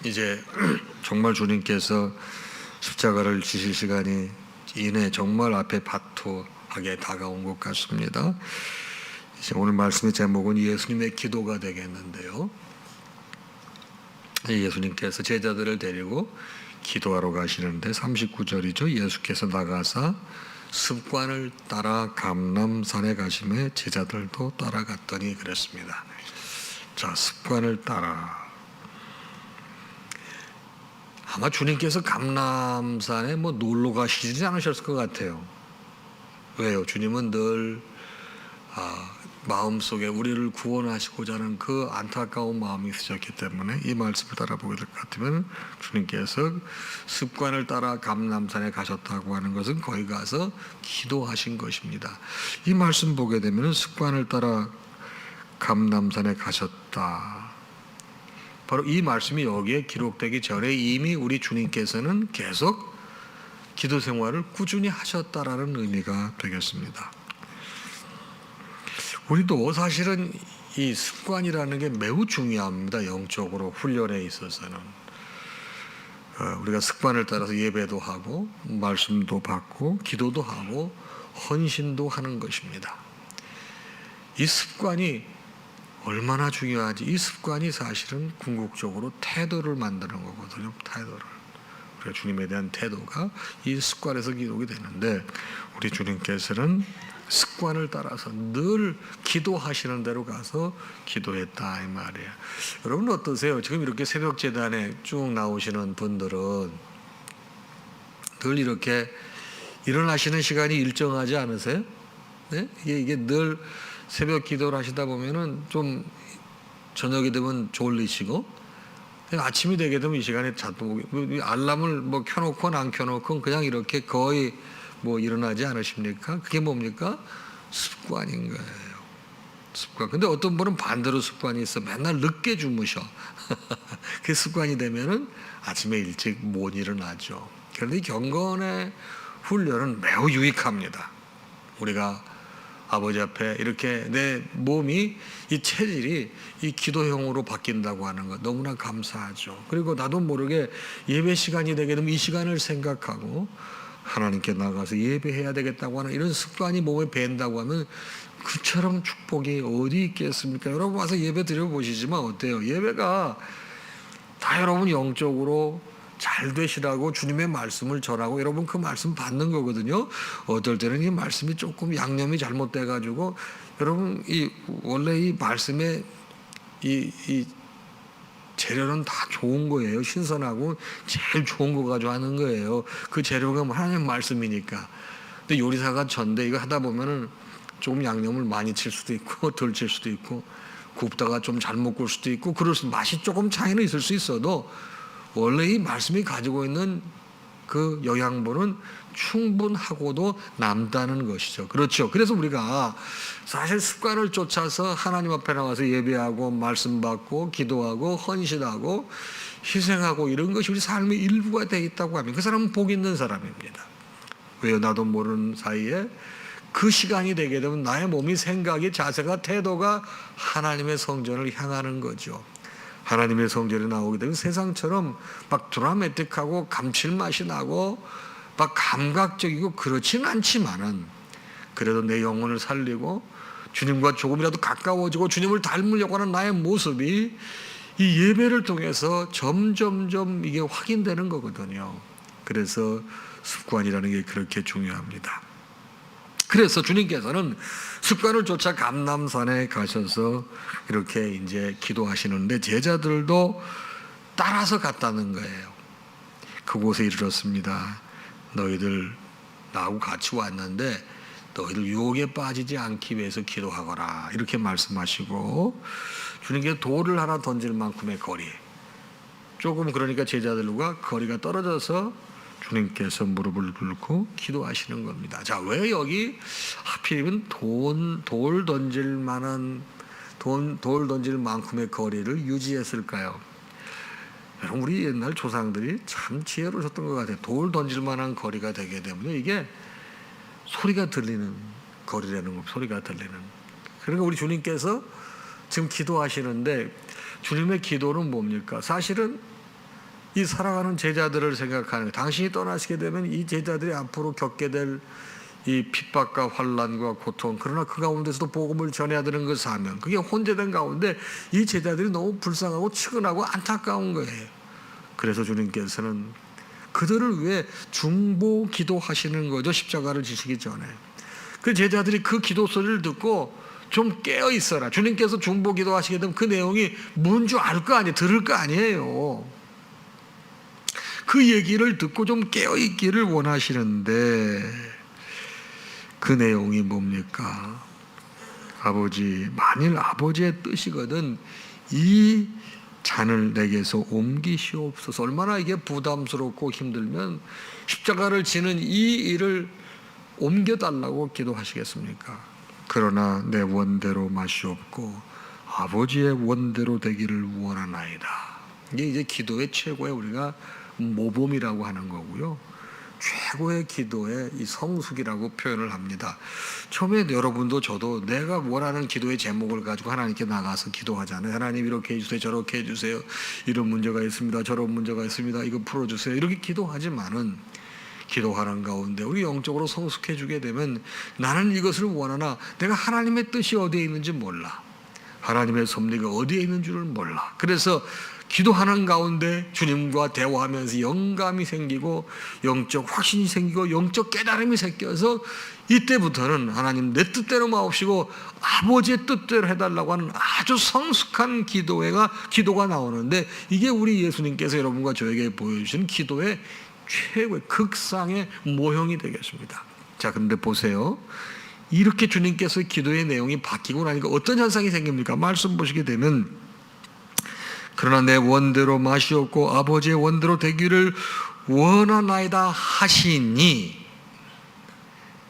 이제 정말 주님께서 십자가를 지실 시간이 이내 정말 앞에 바투하게 다가온 것 같습니다. 이제 오늘 말씀의 제목은 예수님의 기도가 되겠는데요. 예수님께서 제자들을 데리고 기도하러 가시는데 39절이죠. 예수께서 나가사 습관을 따라 감람산에 가심에 제자들도 따라갔더니 그랬습니다. 자, 습관을 따라. 아마 주님께서 감람산에 놀러 가시지 않으셨을 것 같아요. 왜요? 주님은 늘 마음속에 우리를 구원하시고자 하는 그 안타까운 마음이 있으셨기 때문에 이 말씀을 따라보게 될 것 같으면 주님께서 습관을 따라 감람산에 가셨다고 하는 것은 거기 가서 기도하신 것입니다. 이 말씀 보게 되면 습관을 따라 감람산에 가셨다. 바로 이 말씀이 여기에 기록되기 전에 이미 우리 주님께서는 계속 기도 생활을 꾸준히 하셨다라는 의미가 되겠습니다. 우리도 사실은 이 습관이라는 게 매우 중요합니다. 영적으로 훈련에 있어서는 우리가 습관을 따라서 예배도 하고 말씀도 받고 기도도 하고 헌신도 하는 것입니다. 이 습관이 얼마나 중요하지? 이 습관이 사실은 궁극적으로 태도를 만드는 거거든요. 태도를. 우리가 주님에 대한 태도가 이 습관에서 기록이 되는데 우리 주님께서는 습관을 따라서 늘 기도하시는 대로 가서 기도했다 이 말이에요. 여러분 어떠세요? 지금 이렇게 새벽 제단에 쭉 나오시는 분들은 늘 이렇게 일어나시는 시간이 일정하지 않으세요? 네? 이게 늘 새벽 기도를 하시다 보면은 좀 저녁이 되면 졸리시고 아침이 되게 되면 이 시간에 자도 알람을 켜놓건 안 켜놓건 그냥 이렇게 거의 일어나지 않으십니까? 그게 뭡니까? 습관인 거예요. 습관. 근데 어떤 분은 반대로 습관이 있어. 맨날 늦게 주무셔. 그 습관이 되면은 아침에 일찍 못 일어나죠. 그런데 이 경건의 훈련은 매우 유익합니다. 우리가 아버지 앞에 이렇게 내 몸이 이 체질이 이 기도형으로 바뀐다고 하는 것 너무나 감사하죠. 그리고 나도 모르게 예배 시간이 되게 되면 이 시간을 생각하고 하나님께 나가서 예배해야 되겠다고 하는 이런 습관이 몸에 밴다고 하면 그처럼 축복이 어디 있겠습니까? 여러분 와서 예배 드려보시지만 어때요? 예배가 다 여러분 영적으로 잘 되시라고 주님의 말씀을 전하고 여러분 그 말씀 받는 거거든요. 어떨 때는 이 말씀이 조금 양념이 잘못돼 가지고 여러분 원래 이 말씀의 이 재료는 다 좋은 거예요. 신선하고 제일 좋은 거 가지고 하는 거예요. 그 재료가 하나님 말씀이니까. 근데 요리사가 전데 이거 하다 보면은 조금 양념을 많이 칠 수도 있고 덜 칠 수도 있고 굽다가 좀 잘못 구울 수도 있고 그럴 수 맛이 조금 차이는 있을 수 있어도 원래 이 말씀이 가지고 있는 그 영양분은 충분하고도 남다는 것이죠. 그렇죠. 그래서 우리가 사실 습관을 쫓아서 하나님 앞에 나와서 예배하고 말씀 받고 기도하고 헌신하고 희생하고 이런 것이 우리 삶의 일부가 되어 있다고 하면 그 사람은 복 있는 사람입니다. 왜요? 나도 모르는 사이에 그 시간이 되게 되면 나의 몸이 생각이 자세가 태도가 하나님의 성전을 향하는 거죠. 하나님의 성전에 나오게 되면 세상처럼 막 드라마틱하고 감칠맛이 나고 막 감각적이고 그렇지는 않지만은 그래도 내 영혼을 살리고 주님과 조금이라도 가까워지고 주님을 닮으려고 하는 나의 모습이 이 예배를 통해서 점점점 이게 확인되는 거거든요. 그래서 습관이라는 게 그렇게 중요합니다. 그래서 주님께서는 습관을 쫓아 감람산에 가셔서 이렇게 이제 기도하시는데 제자들도 따라서 갔다는 거예요. 그곳에 이르렀습니다. 너희들 나하고 같이 왔는데 너희들 유혹에 빠지지 않기 위해서 기도하거라 이렇게 말씀하시고 주님께 돌을 하나 던질 만큼의 거리 조금 그러니까 제자들과 거리가 떨어져서 주님께서 무릎을 꿇고 기도하시는 겁니다. 자, 왜 여기 하필이면 돌 던질 만큼의 거리를 유지했을까요? 여러분 우리 옛날 조상들이 참 지혜로우셨던 것 같아요. 돌 던질 만한 거리가 되게 되면 이게 소리가 들리는 거리라는 거, 소리가 들리는. 그러니까 우리 주님께서 지금 기도하시는데 주님의 기도는 뭡니까? 사실은 이 살아가는 제자들을 생각하는 거예요. 당신이 떠나시게 되면 이 제자들이 앞으로 겪게 될 이 핍박과 환난과 고통, 그러나 그 가운데서도 복음을 전해야 되는 그 사명, 그게 혼재된 가운데 이 제자들이 너무 불쌍하고 측은하고 안타까운 거예요. 그래서 주님께서는 그들을 위해 중보 기도하시는 거죠. 십자가를 지시기 전에. 그 제자들이 그 기도 소리를 듣고 좀 깨어 있어라. 주님께서 중보 기도하시게 되면 그 내용이 뭔 줄 알 거 아니에요. 들을 거 아니에요. 그 얘기를 듣고 좀 깨어 있기를 원하시는데 그 내용이 뭡니까? 아버지, 만일 아버지의 뜻이거든 이 잔을 내게서 옮기시옵소서. 얼마나 이게 부담스럽고 힘들면 십자가를 지는 이 일을 옮겨달라고 기도하시겠습니까? 그러나 내 원대로 마시옵고 아버지의 원대로 되기를 원하나이다. 이게 이제 기도의 최고의 우리가 모범이라고 하는 거고요. 최고의 기도의 이 성숙이라고 표현을 합니다. 처음에 여러분도 저도 내가 원하는 기도의 제목을 가지고 하나님께 나가서 기도하잖아요. 하나님 이렇게 해주세요, 저렇게 해주세요, 이런 문제가 있습니다, 저런 문제가 있습니다, 이거 풀어주세요, 이렇게 기도하지만은 기도하는 가운데 우리 영적으로 성숙해지게 되면 나는 이것을 원하나 내가 하나님의 뜻이 어디에 있는지 몰라, 하나님의 섭리가 어디에 있는 줄을 몰라. 그래서 기도하는 가운데 주님과 대화하면서 영감이 생기고 영적 확신이 생기고 영적 깨달음이 생겨서 이때부터는 하나님 내 뜻대로 마옵시고 아버지의 뜻대로 해달라고 하는 아주 성숙한 기도가 나오는데 이게 우리 예수님께서 여러분과 저에게 보여주신 기도의 최고의 극상의 모형이 되겠습니다. 자, 그런데 보세요. 이렇게 주님께서 기도의 내용이 바뀌고 나니까 어떤 현상이 생깁니까? 말씀 보시게 되면 그러나 내 원대로 마시옵고 아버지의 원대로 되기를 원하나이다 하시니,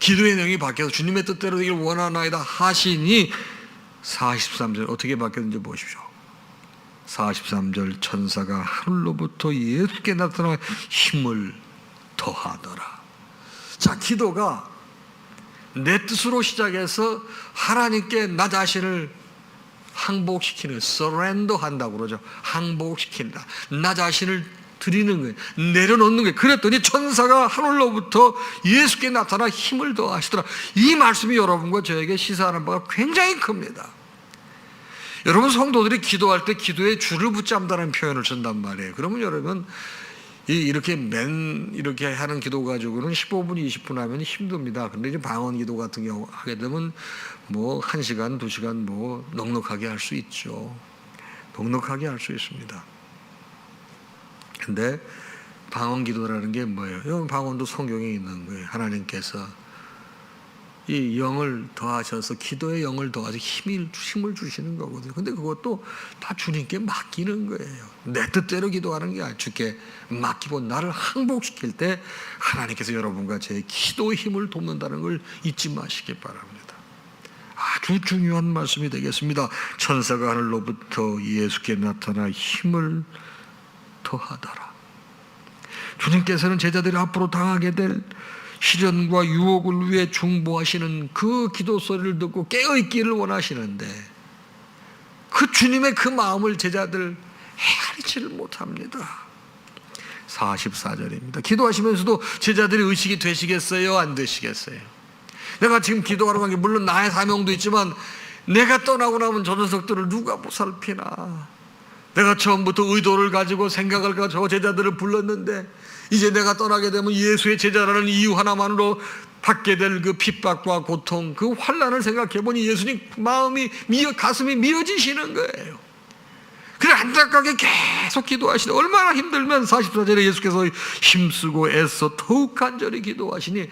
기도의 내용이 바뀌어서 주님의 뜻대로 되기를 원하나이다 하시니 43절 어떻게 바뀌었는지 보십시오. 43절 천사가 하늘로부터 예수께 나타나 힘을 더하더라. 자, 기도가 내 뜻으로 시작해서 하나님께 나 자신을 항복시키는, surrender 한다고 그러죠. 항복시킨다. 나 자신을 드리는 거예요. 내려놓는 거예요. 그랬더니 천사가 하늘로부터 예수께 나타나 힘을 더하시더라. 이 말씀이 여러분과 저에게 시사하는 바가 굉장히 큽니다. 여러분 성도들이 기도할 때 기도에 줄을 붙잡는다는 표현을 쓴단 말이에요. 그러면 여러분 이렇게 이렇게 하는 기도 가지고는 15분, 20분 하면 힘듭니다. 근데 이제 방언 기도 같은 경우 하게 되면 뭐 1시간, 2시간 뭐 넉넉하게 할 수 있죠. 넉넉하게 할 수 있습니다. 근데 방언 기도라는 게 뭐예요? 이건 방언도 성경에 있는 거예요. 하나님께서 이 영을 더하셔서 기도의 영을 더하셔서 힘을 주시는 거거든요. 근데 그것도 다 주님께 맡기는 거예요. 내 뜻대로 기도하는 게 아니라 주께 맡기고 나를 항복시킬 때 하나님께서 여러분과 제 기도의 힘을 돕는다는 걸 잊지 마시기 바랍니다. 아주 중요한 말씀이 되겠습니다. 천사가 하늘로부터 예수께 나타나 힘을 더하더라. 주님께서는 제자들이 앞으로 당하게 될 시련과 유혹을 위해 중보하시는 그 기도 소리를 듣고 깨어있기를 원하시는데 그 주님의 그 마음을 제자들 헤아리지를 못합니다. 44절입니다. 기도하시면서도 제자들이 의식이 되시겠어요? 안 되시겠어요? 내가 지금 기도하러 간 게 물론 나의 사명도 있지만 내가 떠나고 나면 저 녀석들을 누가 보살피나, 내가 처음부터 의도를 가지고 생각을 가지고 제자들을 불렀는데 이제 내가 떠나게 되면 예수의 제자라는 이유 하나만으로 받게 될 그 핍박과 고통, 그 환난을 생각해 보니 예수님 마음이 가슴이 미어지시는 거예요. 그래 안타깝게 계속 기도하시니 얼마나 힘들면 44절에 예수께서 힘쓰고 애써 더욱 간절히 기도하시니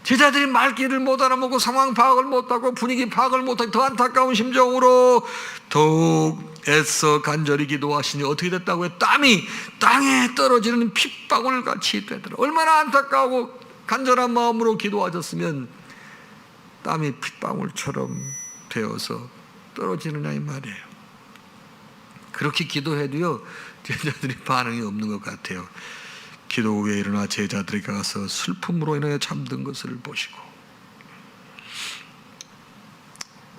제자들이 말귀를 못 알아먹고 상황 파악을 못하고 분위기 파악을 못하고 더 안타까운 심정으로 더욱 애써 간절히 기도하시니 어떻게 됐다고요? 땀이 땅에 떨어지는 핏방울 같이 되더라. 얼마나 안타까우고 간절한 마음으로 기도하셨으면 땀이 핏방울처럼 되어서 떨어지느냐 이 말이에요. 그렇게 기도해도요 제자들이 반응이 없는 것 같아요. 기도 후에 일어나 제자들이 가서 슬픔으로 인하여 잠든 것을 보시고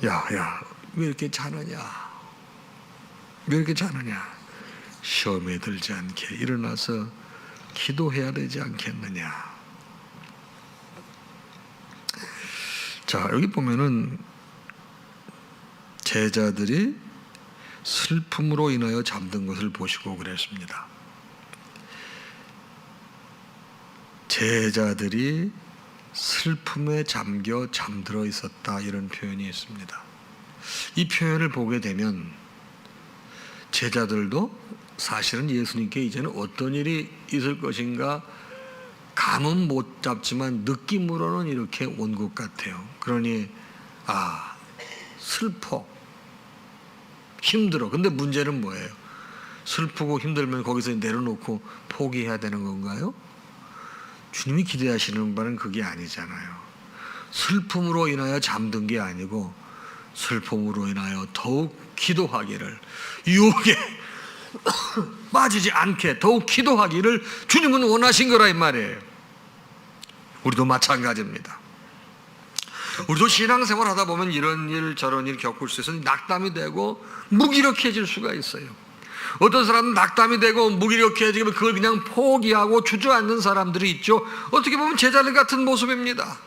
야 왜 이렇게 자느냐, 왜 이렇게 자느냐, 시험에 들지 않게 일어나서 기도해야 되지 않겠느냐. 자, 여기 보면은 제자들이 슬픔으로 인하여 잠든 것을 보시고 그랬습니다. 제자들이 슬픔에 잠겨 잠들어 있었다, 이런 표현이 있습니다. 이 표현을 보게 되면 제자들도 사실은 예수님께 이제는 어떤 일이 있을 것인가 감은 못 잡지만 느낌으로는 이렇게 온 것 같아요. 그러니 슬퍼, 힘들어. 근데 문제는 뭐예요? 슬프고 힘들면 거기서 내려놓고 포기해야 되는 건가요? 주님이 기대하시는 바는 그게 아니잖아요. 슬픔으로 인하여 잠든 게 아니고 슬픔으로 인하여 더욱 기도하기를, 유혹에 빠지지 않게 더욱 기도하기를 주님은 원하신 거라 이 말이에요. 우리도 마찬가지입니다. 우리도 신앙생활 하다 보면 이런 일 저런 일 겪을 수 있어서 낙담이 되고 무기력해질 수가 있어요. 어떤 사람은 낙담이 되고 무기력해지면 그걸 그냥 포기하고 주저앉는 사람들이 있죠. 어떻게 보면 제자들 같은 모습입니다.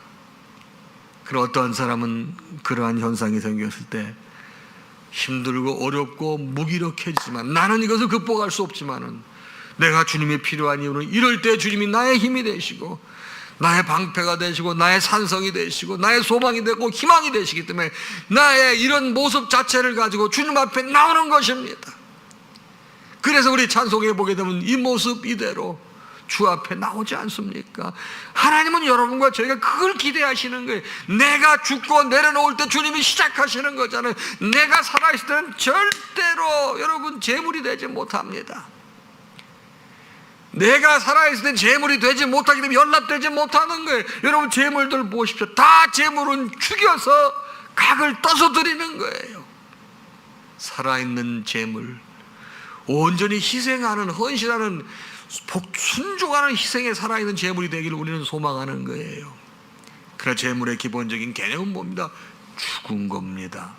그리고 어떤 사람은 그러한 현상이 생겼을 때 힘들고 어렵고 무기력해지지만 나는 이것을 극복할 수 없지만은 내가 주님이 필요한 이유는 이럴 때 주님이 나의 힘이 되시고 나의 방패가 되시고 나의 산성이 되시고 나의 소망이 되고 희망이 되시기 때문에 나의 이런 모습 자체를 가지고 주님 앞에 나오는 것입니다. 그래서 우리 찬송해 보게 되면 이 모습 이대로 주 앞에 나오지 않습니까? 하나님은 여러분과 저희가 그걸 기대하시는 거예요. 내가 죽고 내려놓을 때 주님이 시작하시는 거잖아요. 내가 살아있을 때는 절대로 여러분 재물이 되지 못합니다. 내가 살아있을 때 재물이 되지 못하기 때문에 연락되지 못하는 거예요. 여러분 재물들 보십시오. 다 재물은 죽여서 각을 떠서 드리는 거예요. 살아있는 재물, 온전히 희생하는, 헌신하는, 순종하는 희생에 살아있는 재물이 되기를 우리는 소망하는 거예요. 그러나 재물의 기본적인 개념은 뭡니다? 죽은 겁니다.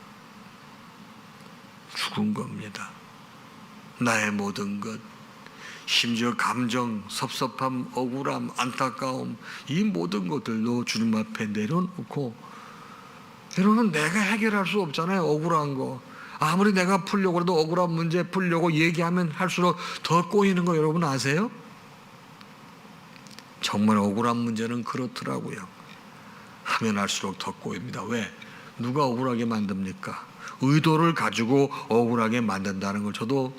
죽은 겁니다. 나의 모든 것, 심지어 감정, 섭섭함, 억울함, 안타까움, 이 모든 것들도 주님 앞에 내려놓고, 여러분 내가 해결할 수 없잖아요. 억울한 거 아무리 내가 풀려고 해도 억울한 문제 풀려고 얘기하면 할수록 더 꼬이는 거 여러분 아세요? 정말 억울한 문제는 그렇더라고요. 하면 할수록 더 꼬입니다. 왜? 누가 억울하게 만듭니까? 의도를 가지고 억울하게 만든다는 걸 저도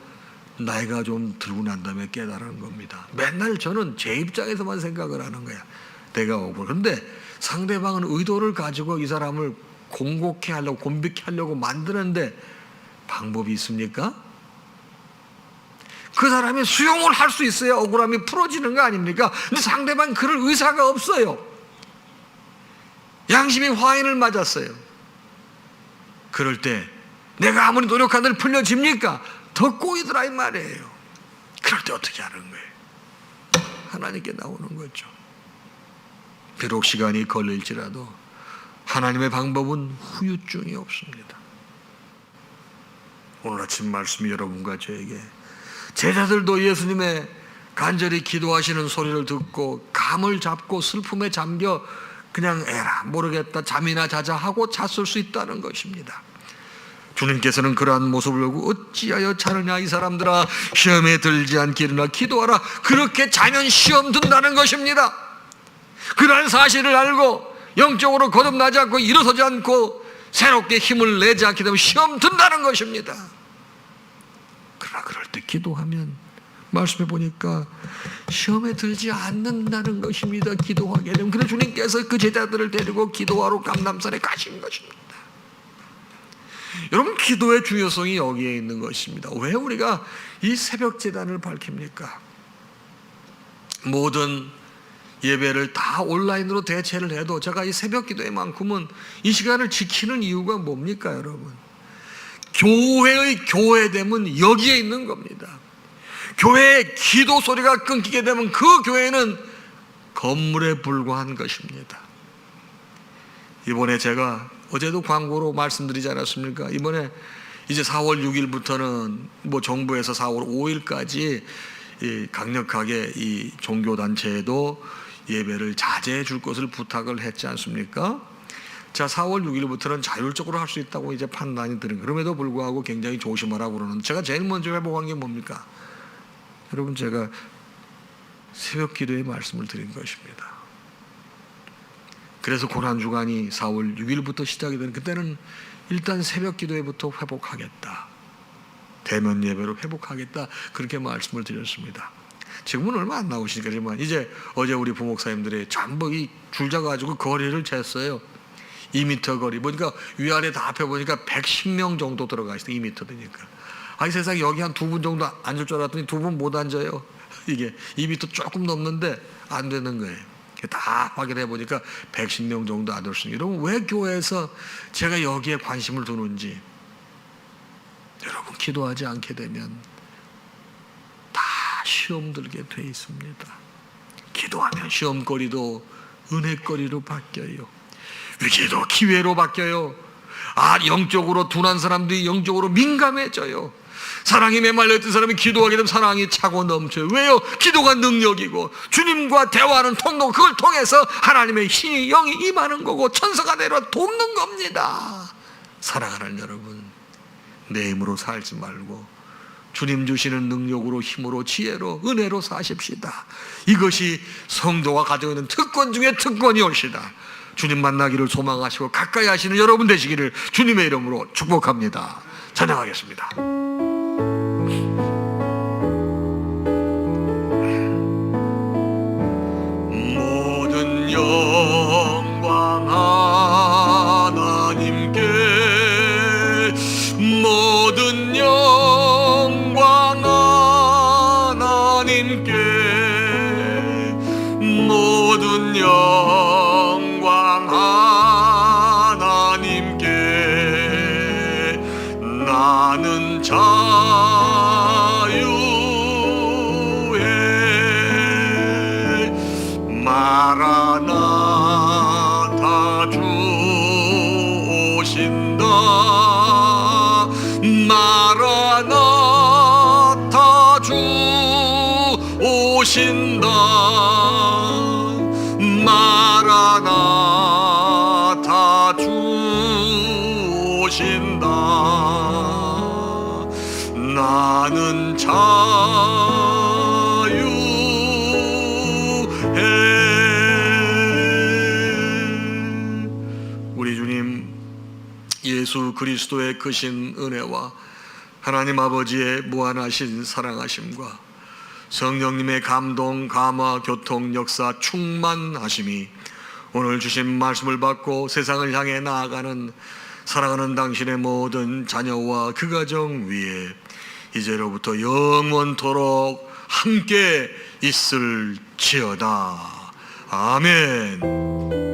나이가 좀 들고 난 다음에 깨달은 겁니다. 맨날 저는 제 입장에서만 생각을 하는 거야. 내가 억울. 그런데 상대방은 의도를 가지고 이 사람을 공곡해 하려고, 곤비케 하려고 만드는데 방법이 있습니까? 그 사람이 수용을 할 수 있어야 억울함이 풀어지는 거 아닙니까? 근데 상대방 그럴 의사가 없어요. 양심이 화인을 맞았어요. 그럴 때 내가 아무리 노력한들 풀려집니까? 더 꼬이더라 이 말이에요. 그럴 때 어떻게 하는 거예요? 하나님께 나오는 거죠. 비록 시간이 걸릴지라도 하나님의 방법은 후유증이 없습니다. 오늘 아침 말씀이 여러분과 저에게, 제자들도 예수님의 간절히 기도하시는 소리를 듣고 감을 잡고 슬픔에 잠겨 그냥 에라 모르겠다 잠이나 자자 하고 잤을 수 있다는 것입니다. 주님께서는 그러한 모습을 보고 어찌하여 자느냐 이 사람들아, 시험에 들지 않게 일어나 기도하라. 그렇게 자면 시험 든다는 것입니다. 그러한 사실을 알고 영적으로 거듭나지 않고 일어서지 않고 새롭게 힘을 내지 않게 되면 시험 든다는 것입니다. 그러나 그럴 때 기도하면 말씀해 보니까 시험에 들지 않는다는 것입니다. 기도하게 되면. 그래서 주님께서 그 제자들을 데리고 기도하러 감람산에 가신 것입니다. 여러분, 기도의 중요성이 여기에 있는 것입니다. 왜 우리가 이 새벽 제단을 밝힙니까? 모든 예배를 다 온라인으로 대체를 해도 제가 이 새벽 기도에만큼은 이 시간을 지키는 이유가 뭡니까, 여러분? 교회의 교회됨은 여기에 있는 겁니다. 교회의 기도 소리가 끊기게 되면 그 교회는 건물에 불과한 것입니다. 이번에 제가 어제도 광고로 말씀드리지 않았습니까? 이번에 이제 4월 6일부터는 뭐 정부에서 4월 5일까지 강력하게 이 종교단체에도 예배를 자제해 줄 것을 부탁을 했지 않습니까? 자, 4월 6일부터는 자율적으로 할 수 있다고 이제 판단이 드는, 그럼에도 불구하고 굉장히 조심하라고 그러는, 제가 제일 먼저 회복한 게 뭡니까? 여러분, 제가 새벽 기도의 말씀을 드린 것입니다. 그래서 고난주간이 4월 6일부터 시작이 되는, 그때는 일단 새벽 기도회부터 회복하겠다, 대면 예배로 회복하겠다, 그렇게 말씀을 드렸습니다. 지금은 얼마 안 나오시니까, 이제 어제 우리 부목사님들이 전부 이 줄 잡아가지고 거리를 쟀어요. 2m 거리 보니까 위아래 다 합해보니까 110명 정도 들어가 있어요. 2m 되니까. 아니, 세상에, 여기 한 2분 정도 앉을 줄 알았더니 2분 못 앉아요. 이게 2m 조금 넘는데 안 되는 거예요. 다 확인해 보니까 110명 정도 안 됐습니다. 여러분, 왜 교회에서 제가 여기에 관심을 두는지, 여러분, 기도하지 않게 되면 다 시험 들게 돼 있습니다. 기도하면 시험거리도 은혜거리로 바뀌어요. 위기도 기회로 바뀌어요. 영적으로 둔한 사람들이 영적으로 민감해져요. 사랑이 메말렸던 사람이 기도하게 되면 사랑이 차고 넘쳐요. 왜요? 기도가 능력이고 주님과 대화하는 통로, 그걸 통해서 하나님의 신이, 영이 임하는 거고 천사가 내려 돕는 겁니다. 사랑하는 여러분, 내 힘으로 살지 말고 주님 주시는 능력으로, 힘으로, 지혜로, 은혜로 사십시다. 이것이 성도가 가지고 있는 특권 중에 특권이 옳시다. 주님 만나기를 소망하시고 가까이 하시는 여러분 되시기를 주님의 이름으로 축복합니다. 찬양하겠습니다. 모든 영광 하나님께, 모든 영광 하나님께, 모든 영광 하나님께. 나는 자유해. 마라나타, 주 오신다. 마라나타, 주 오신다. 마라나타, 주 오신다. 나는 자유해. 우리 주님 예수 그리스도의 크신 은혜와 하나님 아버지의 무한하신 사랑하심과 성령님의 감동, 감화, 교통, 역사, 충만하심이 오늘 주신 말씀을 받고 세상을 향해 나아가는 사랑하는 당신의 모든 자녀와 그 가정 위에 이제로부터 영원토록 함께 있을지어다. 아멘.